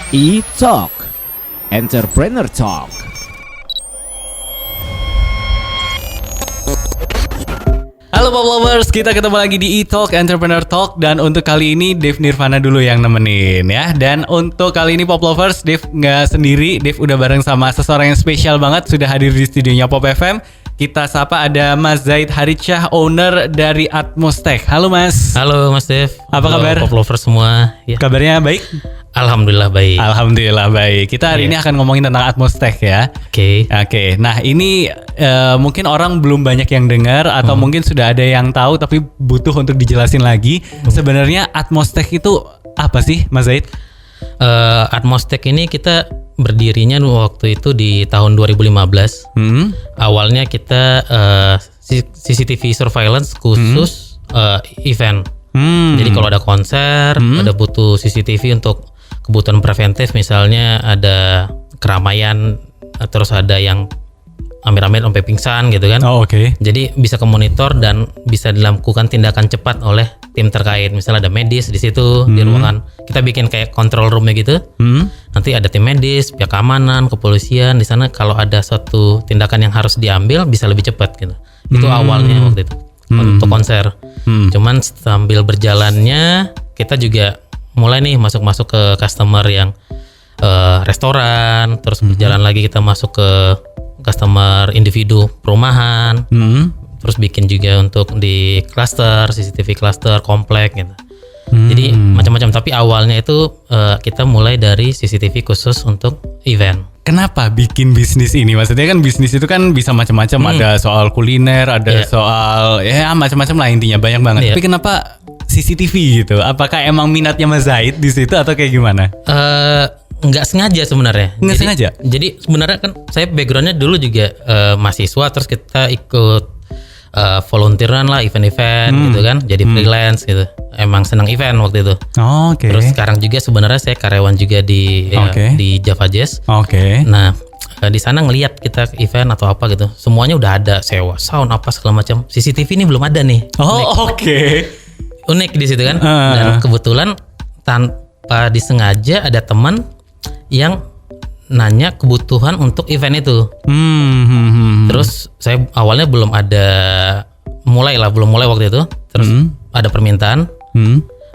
E-Talk Entrepreneur Talk. Halo Pop Lovers, kita ketemu lagi di E-Talk Entrepreneur Talk. Dan untuk kali ini Dev Nirvana dulu yang nemenin ya. Dan untuk kali ini Pop Lovers, Dev nggak sendiri. Dev udah bareng sama seseorang yang spesial banget, sudah hadir di studionya Pop FM. Kita sapa ada Mas Zaid Haritsyah, owner dari Atmostech. Halo Mas. Halo Mas Dev. Apa kabar? Pop Lovers semua ya. Kabarnya baik? Alhamdulillah baik. Alhamdulillah baik. Kita hari ini akan ngomongin tentang Atmostech ya. Oke. Nah ini mungkin orang belum banyak yang dengar atau mungkin sudah ada yang tahu tapi butuh untuk dijelasin lagi. Sebenarnya Atmostech itu apa sih, Mas Zaid? Atmostech ini kita berdirinya waktu itu di tahun 2015. Awalnya kita CCTV surveillance khusus event. Jadi kalau ada konser, ada butuh CCTV untuk kebutuhan preventif, misalnya ada keramaian, terus ada yang amit-amit sampai pingsan gitu kan. Oh, oke. Jadi bisa ke monitor dan bisa dilakukan tindakan cepat oleh tim terkait. Misalnya ada medis di situ di ruangan. Kita bikin kayak control roomnya gitu. Nanti ada tim medis, pihak keamanan, kepolisian di sana. Kalau ada suatu tindakan yang harus diambil bisa lebih cepat gitu. Itu awalnya waktu itu untuk konser. Cuman sambil berjalannya kita juga mulai nih masuk ke customer yang restoran, terus berjalan lagi kita masuk ke customer individu perumahan, terus bikin juga untuk di cluster, CCTV cluster, komplek gitu. Jadi macam-macam, tapi awalnya itu kita mulai dari CCTV khusus untuk event. Kenapa bikin bisnis ini? Maksudnya kan bisnis itu kan bisa macam-macam, ada soal kuliner, ada soal ya macam-macam lah intinya, banyak banget. Tapi kenapa CCTV gitu? Apakah emang minatnya Mas Zaid di situ atau kayak gimana? Nggak sengaja sebenarnya. Nggak sengaja? Jadi sebenarnya kan saya backgroundnya dulu juga mahasiswa, terus kita ikut volunteeran lah event-event gitu kan, jadi freelance gitu. Emang senang event waktu itu. Oke. Terus sekarang juga sebenarnya saya karyawan juga di di Java Jazz. Nah di sana ngelihat kita event atau apa gitu, semuanya udah ada, sewa sound apa segala macam. CCTV ini belum ada nih. Unik di situ kan. Dan kebetulan tanpa disengaja ada teman yang nanya kebutuhan untuk event itu. Terus saya awalnya belum mulai waktu itu. Terus ada permintaan.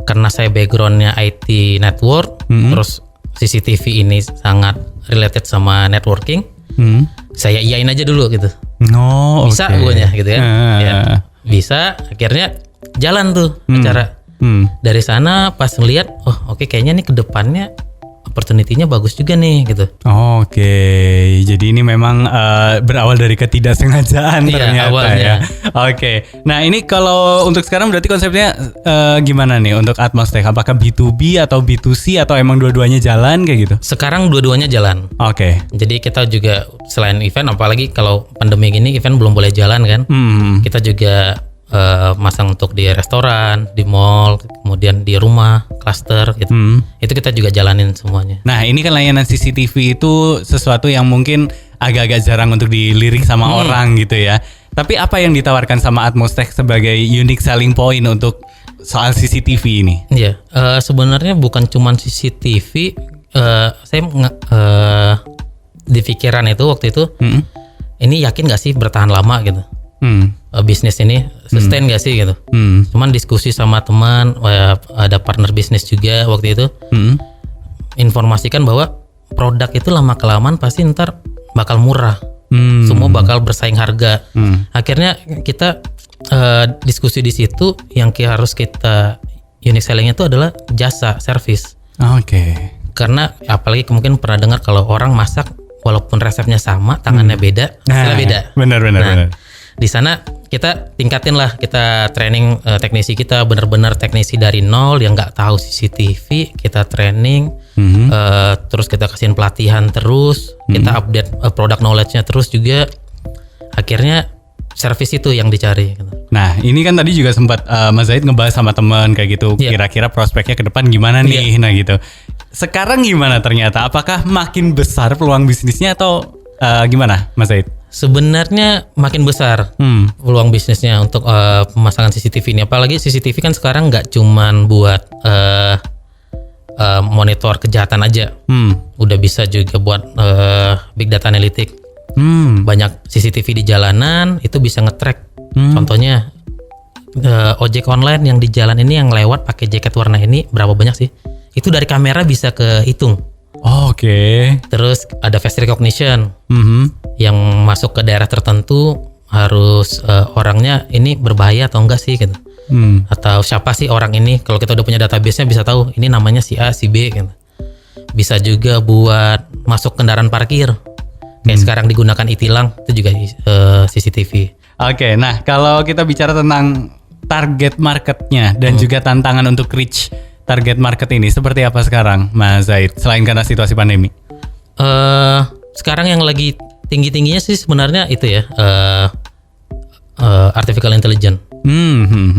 Karena saya backgroundnya IT network, terus CCTV ini sangat related sama networking. Saya iyain aja dulu gitu. Bisa guanya gitu ya. Bisa, akhirnya jalan tuh acara. Dari sana pas ngeliat, kayaknya nih kedepannya opportunity-nya bagus juga nih gitu. Jadi ini memang berawal dari ketidaksengajaan ternyata awalnya. Ya. Nah ini kalau untuk sekarang berarti konsepnya gimana nih untuk Atmostech? Apakah B2B atau B2C atau emang dua-duanya jalan kayak gitu? Sekarang dua-duanya jalan. Jadi kita juga selain event, apalagi kalau pandemi gini event belum boleh jalan kan. Kita juga masang untuk di restoran, di mall, kemudian di rumah, cluster gitu. Itu kita juga jalanin semuanya. Nah ini kan layanan CCTV itu sesuatu yang mungkin agak-agak jarang untuk dilirik sama orang gitu ya. Tapi apa yang ditawarkan sama Atmostech sebagai unique selling point untuk soal CCTV ini? Iya, sebenarnya bukan cuma CCTV. Saya di pikiran itu waktu itu, ini yakin gak sih bertahan lama gitu? Bisnis ini sustain gak sih gitu. Cuman diskusi sama teman, ada partner bisnis juga waktu itu, informasikan bahwa produk itu lama kelamaan pasti ntar bakal murah, semua bakal bersaing harga. Akhirnya kita diskusi di situ, yang harus kita unique sellingnya itu adalah jasa service. Karena apalagi mungkin pernah dengar kalau orang masak walaupun resepnya sama, tangannya beda, hasilnya beda. Benar. Di sana kita tingkatin lah, kita training teknisi kita, benar-benar teknisi dari nol yang nggak tahu CCTV, kita training, terus kita kasihin pelatihan terus, kita update product knowledge-nya terus juga. Akhirnya service itu yang dicari. Nah ini kan tadi juga sempat Mas Zaid ngebahas sama teman kayak gitu, kira-kira prospeknya ke depan gimana nih, nah gitu. Sekarang gimana ternyata? Apakah makin besar peluang bisnisnya atau gimana Mas Zaid? Sebenarnya makin besar peluang bisnisnya untuk pemasangan CCTV ini. Apalagi CCTV kan sekarang nggak cuman buat monitor kejahatan aja. Udah bisa juga buat big data analytic. Banyak CCTV di jalanan itu bisa nge-track. Contohnya ojek online yang di jalan ini yang lewat pakai jaket warna ini berapa banyak sih? Itu dari kamera bisa kehitung. Oke. Terus ada face recognition. Yang masuk ke daerah tertentu harus orangnya ini berbahaya atau enggak sih gitu. Atau siapa sih orang ini, kalau kita udah punya database-nya bisa tahu ini namanya si A, si B gitu. Bisa juga buat masuk kendaraan parkir. Kayak sekarang digunakan e-tilang itu juga CCTV. Oke, nah kalau kita bicara tentang target marketnya dan juga tantangan untuk reach target market ini seperti apa sekarang, Mas Zaid? Selain karena situasi pandemi. Sekarang yang lagi tinggi-tingginya sih sebenarnya itu ya, artificial intelligence.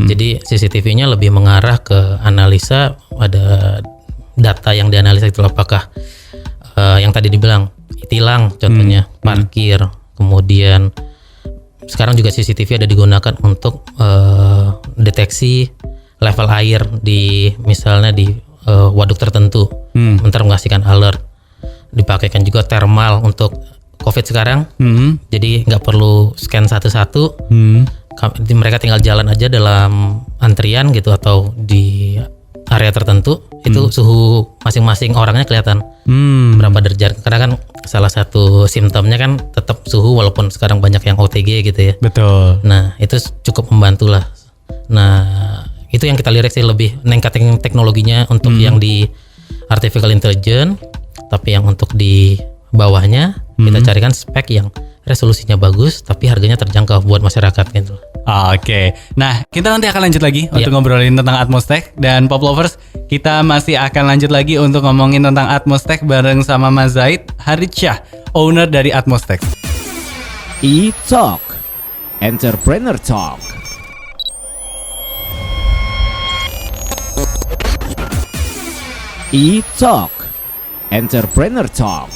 Jadi CCTV-nya lebih mengarah ke analisa, ada data yang dianalisa itu apakah yang tadi dibilang tilang contohnya, parkir, kemudian sekarang juga CCTV ada digunakan untuk deteksi level air di misalnya di waduk tertentu, bentar mengasihkan alert. Dipakaikan juga thermal untuk COVID sekarang, jadi nggak perlu scan satu-satu. Mereka tinggal jalan aja dalam antrian gitu atau di area tertentu, itu suhu masing-masing orangnya kelihatan berapa derajat. Karena kan salah satu simptomnya kan tetap suhu walaupun sekarang banyak yang OTG gitu ya. Betul. Nah itu cukup membantu lah. Nah itu yang kita lirik sih, lebih ningkatin teknologinya untuk yang di artificial intelligence, tapi yang untuk di bawahnya kita carikan spek yang resolusinya bagus tapi harganya terjangkau buat masyarakat gitu. Oke, nah kita nanti akan lanjut lagi untuk ngobrolin tentang Atmos Tech, dan Pop Lovers kita masih akan lanjut lagi untuk ngomongin tentang Atmos Tech bareng sama Mas Zaid Haritsyah, owner dari Atmos Tech. E-Talk, Entrepreneur Talk. E-Talk, Entrepreneur Talk.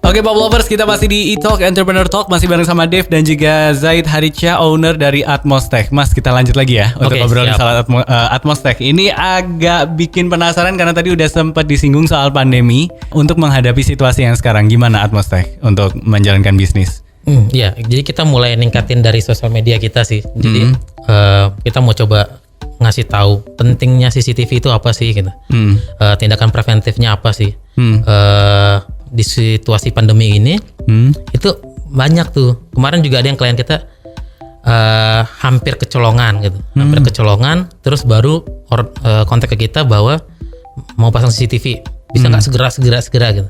Oke Pop Lovers, kita masih di E-Talk Entrepreneur Talk, masih bareng sama Dev dan juga Zaid Haritsyah, owner dari Atmos Tech. Mas, kita lanjut lagi ya untuk ngobrolin soal Atmos Tech. Ini agak bikin penasaran karena tadi udah sempat disinggung soal pandemi. Untuk menghadapi situasi yang sekarang, gimana Atmos Tech untuk menjalankan bisnis? Ya, jadi kita mulai ningkatin dari sosial media kita sih. Jadi kita mau coba ngasih tahu pentingnya CCTV itu apa sih gitu. Tindakan preventifnya apa sih. Di situasi pandemi ini itu banyak tuh. Kemarin juga ada yang klien kita hampir kecolongan gitu, hampir kecolongan, terus baru kontak ke kita bahwa mau pasang CCTV, bisa nggak segera gitu.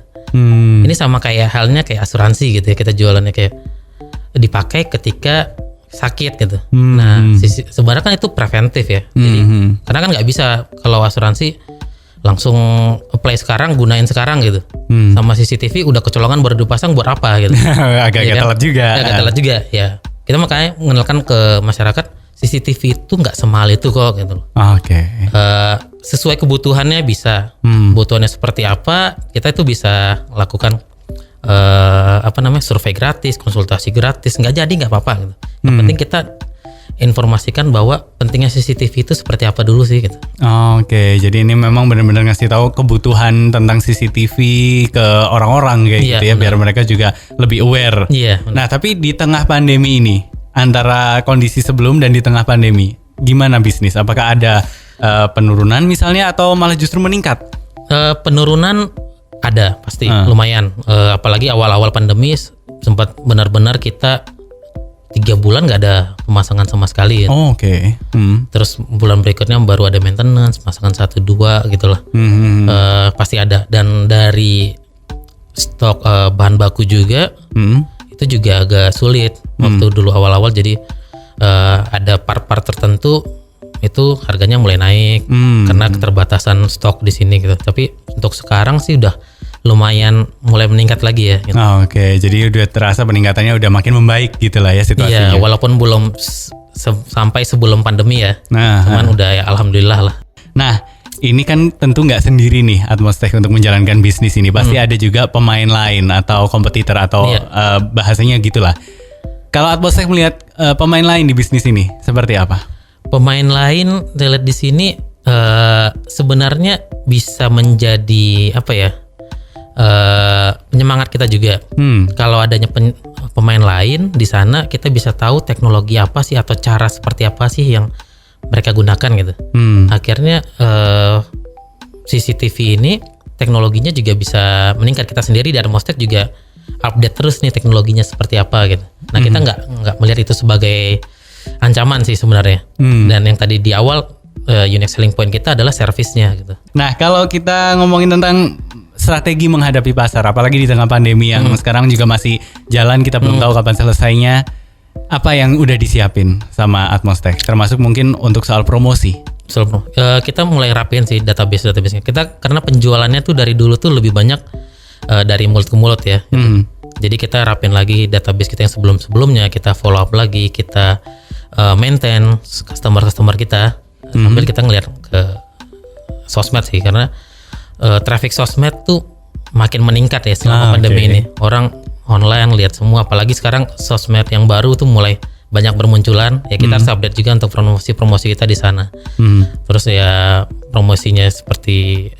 Ini sama kayak halnya kayak asuransi gitu ya, kita jualannya kayak dipakai ketika sakit gitu. Nah sebenarnya kan itu preventif ya. Jadi karena kan nggak bisa kalau asuransi langsung apply sekarang, gunain sekarang gitu. Sama CCTV udah kecolongan baru dipasang buat apa gitu. Agak-agak telat juga. Agak telat juga ya. Kita makanya mengenalkan ke masyarakat CCTV itu nggak semahal itu kok gitu loh. Oke. Sesuai kebutuhannya bisa. Kebutuhannya seperti apa, kita itu bisa lakukan survei gratis, konsultasi gratis, nggak jadi nggak apa-apa gitu. Yang penting kita informasikan bahwa pentingnya CCTV itu seperti apa dulu sih gitu. Oke, jadi ini memang benar-benar ngasih tahu kebutuhan tentang CCTV ke orang-orang kayak gitu ya, biar mereka juga lebih aware. Iya. Nah, tapi di tengah pandemi ini, antara kondisi sebelum dan di tengah pandemi, gimana bisnis? Apakah ada penurunan misalnya atau malah justru meningkat? Penurunan ada pasti, lumayan. Apalagi awal-awal pandemi sempat benar-benar kita 3 bulan nggak ada pemasangan sama sekali. Oke. Terus bulan berikutnya baru ada maintenance, pemasangan 1-2 gitulah. Pasti ada. Dan dari stok bahan baku juga itu juga agak sulit waktu dulu awal-awal. Jadi ada part-part tertentu itu harganya mulai naik karena keterbatasan stok di sini gitu. Tapi untuk sekarang sih udah lumayan mulai meningkat lagi ya gitu. Oke, jadi udah terasa peningkatannya udah makin membaik gitu lah ya situasinya. Iya, walaupun belum sampai sebelum pandemi ya. Cuman udah ya alhamdulillah lah. Nah, ini kan tentu nggak sendiri nih Atmos Tech untuk menjalankan bisnis ini. Pasti ada juga pemain lain atau kompetitor atau bahasanya gitulah. Kalau Atmos Tech melihat pemain lain di bisnis ini seperti apa? Pemain lain saya lihat di sini sebenarnya bisa menjadi apa ya? Penyemangat kita juga. Kalau adanya pemain lain di sana, kita bisa tahu teknologi apa sih atau cara seperti apa sih yang mereka gunakan gitu. Akhirnya CCTV ini teknologinya juga bisa meningkat. Kita sendiri dari Atmostech juga update terus nih teknologinya seperti apa gitu. Nah kita nggak melihat itu sebagai ancaman sih sebenarnya. Dan yang tadi di awal unique selling point kita adalah servisnya gitu. Nah kalau kita ngomongin tentang strategi menghadapi pasar, apalagi di tengah pandemi yang sekarang juga masih jalan, kita belum tahu kapan selesainya. Apa yang udah disiapin sama Atmostech, termasuk mungkin untuk soal promosi? Kita mulai rapiin sih database-nya. Kita karena penjualannya tuh dari dulu tuh lebih banyak dari mulut ke mulut ya. Gitu. Jadi kita rapin lagi database kita yang sebelum-sebelumnya, kita follow up lagi, kita maintain customer kita sambil kita ngeliat ke sosmed sih, karena traffic sosmed tuh makin meningkat ya selama pandemi ini. Orang online lihat semua, apalagi sekarang sosmed yang baru tuh mulai banyak bermunculan. Ya kita harus update juga untuk promosi kita di sana. Terus ya promosinya seperti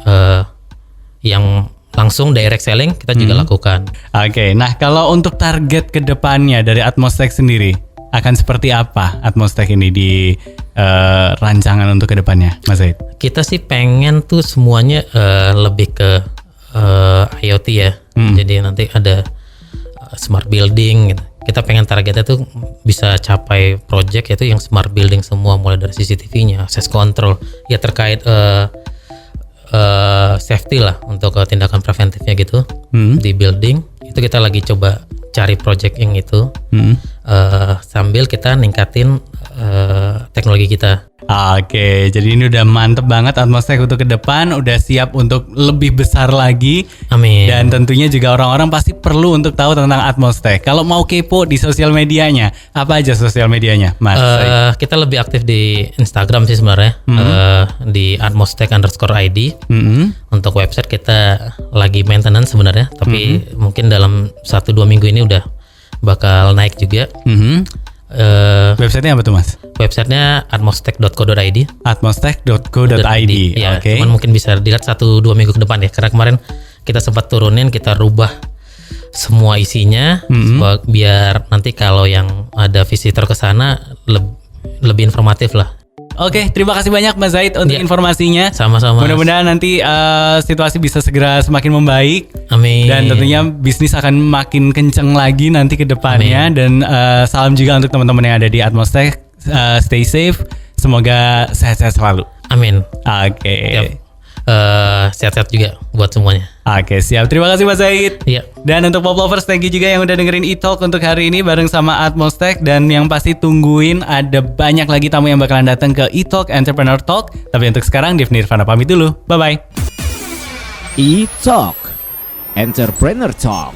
yang langsung direct selling kita juga lakukan. Oke, nah kalau untuk target kedepannya dari Atmostech sendiri akan seperti apa Atmostech ini di rancangan untuk kedepannya, Mas Zaid? Kita sih pengen tuh semuanya lebih ke IoT ya. Jadi nanti ada smart building gitu. Kita pengen targetnya tuh bisa capai project yaitu yang smart building semua, mulai dari CCTV-nya, access control, ya terkait safety lah untuk tindakan preventifnya gitu di building. Itu kita lagi coba cari project yang itu sambil kita ningkatin teknologi kita. Oke, jadi ini udah mantep banget Atmostech untuk ke depan, udah siap untuk lebih besar lagi. Amin. Dan tentunya juga orang-orang pasti perlu untuk tahu tentang Atmostech. Kalau mau kepo di sosial medianya, apa aja sosial medianya, Mas? Kita lebih aktif di Instagram sih sebenarnya, di Atmostech_ID. Untuk website kita lagi maintenance sebenarnya, tapi mungkin dalam 1-2 minggu ini udah bakal naik juga. Websitenya apa tuh, Mas? Websitenya atmostech.co.id. Atmostech.co.id. Ya, Oke. cuman mungkin bisa dilihat 1-2 minggu ke depan ya, karena kemarin kita sempat turunin, kita rubah semua isinya biar nanti kalau yang ada visitor ke sana lebih informatif lah. Oke, terima kasih banyak Mas Zaid untuk informasinya. Sama-sama. Mudah-mudahan nanti situasi bisa segera semakin membaik. Amin. Dan tentunya bisnis akan makin kenceng lagi nanti ke depannya. Dan salam juga untuk teman-teman yang ada di Atmostech. Stay safe. Semoga sehat-sehat selalu. Amin. Oke. Sehat-sehat juga buat semuanya. Oke, siap. Terima kasih Mas Zaid. Iya. Dan untuk Pop Lovers, thank you juga yang udah dengerin e-talk untuk hari ini bareng sama Atmostech. Dan yang pasti tungguin ada banyak lagi tamu yang bakalan datang ke e-talk Entrepreneur Talk. Tapi untuk sekarang, Dev Nirvana pamit dulu. Bye-bye. E-talk Entrepreneur Talk.